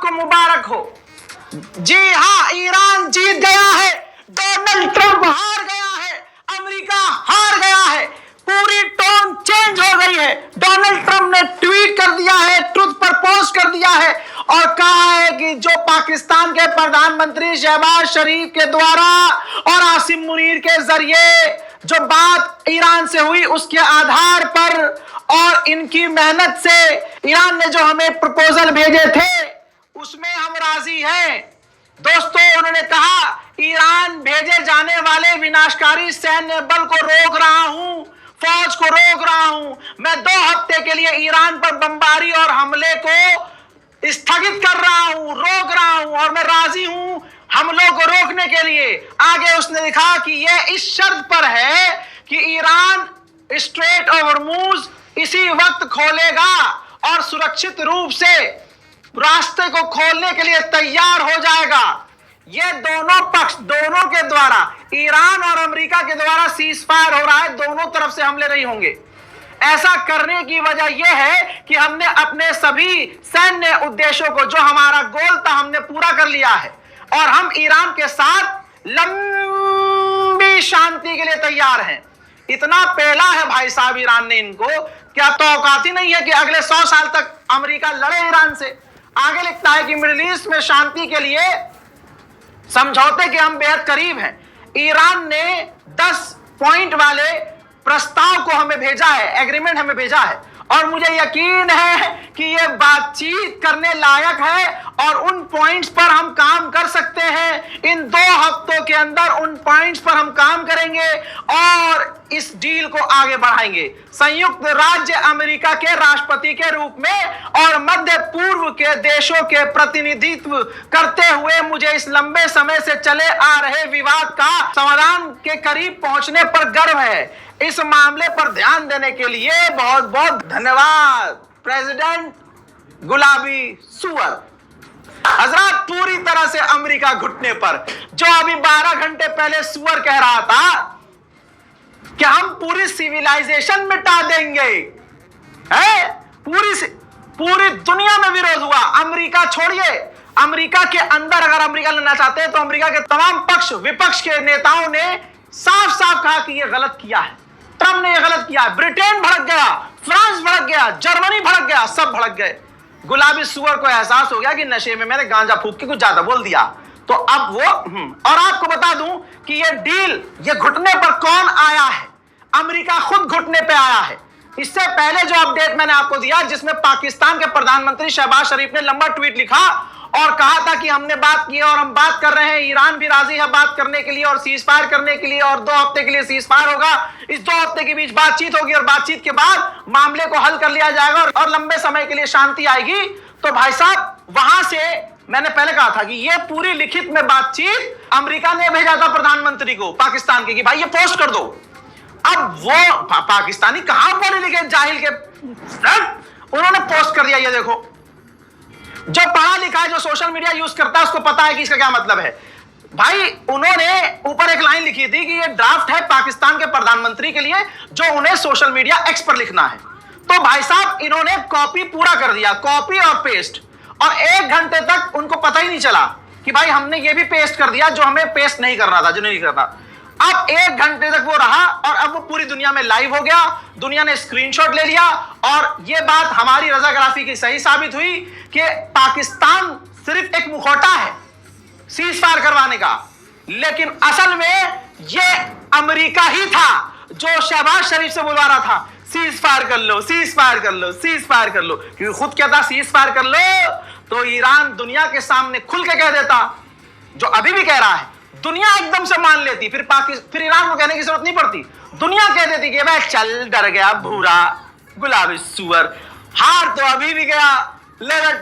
आपको मुबारक हो। जी हां, ईरान जीत गया है, डोनाल्ड ट्रंप हार गया है, अमेरिका हार गया है, पूरी टोन चेंज हो गई है। डोनाल्ड ट्रंप ने ट्वीट कर दिया है, ट्रुथ पर पोस्ट कर दिया है और कहा है कि जो पाकिस्तान के प्रधानमंत्री शहबाज शरीफ के द्वारा और आसिम मुनीर के जरिए जो बात ईरान से हुई उसके आधार पर और इनकी मेहनत से ईरान ने जो हमें प्रपोजल भेजे थे उसमें हम राजी हैं। दोस्तों, उन्होंने कहा ईरान भेजे जाने वाले विनाशकारी सैन्य बल को रोक रहा हूं, फौज को रोक रहा हूं। मैं 2 हफ्ते के लिए ईरान पर बमबारी और हमले को स्थगित कर रहा हूं, रोक रहा हूं और मैं राजी हूं हमलों को रोकने के लिए। आगे उसने लिखा कि यह इस शर्त पर है कि ईरान स्ट्रेट ऑफ हॉर्मुज इसी वक्त खोलेगा और सुरक्षित रूप से रास्ते को खोलने के लिए तैयार हो जाएगा। ये दोनों पक्ष, दोनों के द्वारा, ईरान और अमेरिका के द्वारा सीज फायर हो रहा है, दोनों तरफ से हमले नहीं होंगे। ऐसा करने की वजह यह है कि हमने अपने सभी सैन्य उद्देश्यों को, जो हमारा गोल था, हमने पूरा कर लिया है और हम ईरान के साथ लंबी शांति के लिए तैयार हैं। इतना पहला है भाई साहब ईरान ने इनको, क्या तो औकात ही नहीं है कि अगले 100 साल तक अमेरिका लड़े ईरान से। आगे लिखता है कि मिडिल ईस्ट में शांति के लिए समझौते के हम बेहद करीब हैं। ईरान ने 10 पॉइंट वाले प्रस्ताव को हमें भेजा है, एग्रीमेंट हमें भेजा है और मुझे यकीन है कि यह बातचीत करने लायक है और उन पॉइंट्स पर हम काम कर सकते हैं। इन 2 हफ्तों के अंदर उन पॉइंट्स पर हम काम करेंगे और इस डील को आगे बढ़ाएंगे। संयुक्त राज्य अमेरिका के राष्ट्रपति के रूप में और मध्य पूर्व के देशों के प्रतिनिधित्व करते हुए मुझे इस लंबे समय से चले आ रहे विवाद का समाधान के करीब पहुंचने पर गर्व है। इस मामले पर ध्यान देने के लिए बहुत बहुत धन्यवाद। प्रेसिडेंट गुलाबी सुअर। हजरत, पूरी तरह से अमेरिका घुटने पर। जो अभी 12 घंटे पहले सुअर कह रहा था कि हम पूरी सिविलाइजेशन मिटा देंगे, है पूरी दुनिया में विरोध हुआ। अमेरिका छोड़िए, अमेरिका के अंदर अगर अमेरिका लेना चाहते हैं तो अमेरिका के तमाम पक्ष विपक्ष के नेताओं ने साफ साफ कहा कि यह गलत किया है, ट्रंप ने यह गलत किया है। ब्रिटेन भड़क गया, फ्रांस भड़क गया, जर्मनी भड़क गया, सब भड़क गए। गुलाबी सुअर को एहसास हो गया कि नशे में मैंने गांजा फूंक के कुछ ज्यादा बोल दिया, तो अब वो और आपको बता दूं कि ये डील, ये घुटने पर कौन आया है? अमेरिका खुद घुटने पे आया है। इससे पहले जो अपडेट मैंने आपको दिया, जिसमें पाकिस्तान के प्रधानमंत्री शहबाज शरीफ ने लंबा ट्वीट लिखा और कहा था कि हमने बात की और हम बात कर रहे हैं, ईरान भी राजी है बात करने के लिए और सीज फायर करने के लिए और 2 हफ्ते के लिए सीज फायर होगा। इस 2 हफ्ते के बीच बातचीत होगी और बातचीत के बाद मामले को हल कर लिया जाएगा और लंबे समय के लिए शांति आएगी। तो भाई साहब, वहां से मैंने पहले कहा था कि यह पूरी लिखित में बातचीत अमेरिका ने भेजा था प्रधानमंत्री को पाकिस्तान के कि भाई ये पोस्ट कर दो। अब वो पाकिस्तानी कहां पढ़े लिखे जाहिल के, उन्होंने पोस्ट कर दिया। ये देखो, जो पढ़ा लिखा है, जो सोशल मीडिया यूज करता है, उसको पता है कि इसका क्या मतलब है। भाई, उन्होंने ऊपर एक लाइन लिखी थी कि ये ड्राफ्ट है पाकिस्तान के प्रधानमंत्री के लिए जो उन्हें सोशल मीडिया एक्स पर लिखना है। तो भाई साहब, इन्होंने कॉपी पूरा कर दिया, कॉपी और पेस्ट, और 1 घंटे तक उनको पता ही नहीं चला कि भाई हमने ये भी पेस्ट कर दिया जो हमें पेस्ट नहीं करना था, जो नहीं करना। अब 1 घंटे तक वो रहा और अब वो पूरी दुनिया में लाइव हो गया। दुनिया ने स्क्रीनशॉट ले लिया और ये बात हमारी रजाग्राफी की सही साबित हुई कि पाकिस्तान सिर्फ एक मुखौटा है सीज फायर करवाने का, लेकिन असल में ये अमेरिका ही था जो शहबाज शरीफ से बुलवा रहा था, सीज फायर कर लो, सीज फायर कर लो, सीज फायर कर लो। क्योंकि खुद कहता सीज फायर कर लो तो ईरान दुनिया के सामने खुल के कह देता, जो अभी भी कह रहा है। दुनिया एकदम से मान लेती, फिर ईरान को कहने की जरूरत नहीं पड़ती। दुनिया कह देती कि भाई चल, डर गया भूरा गुलाबी सुअर, हार तो अभी भी गया, लेकिन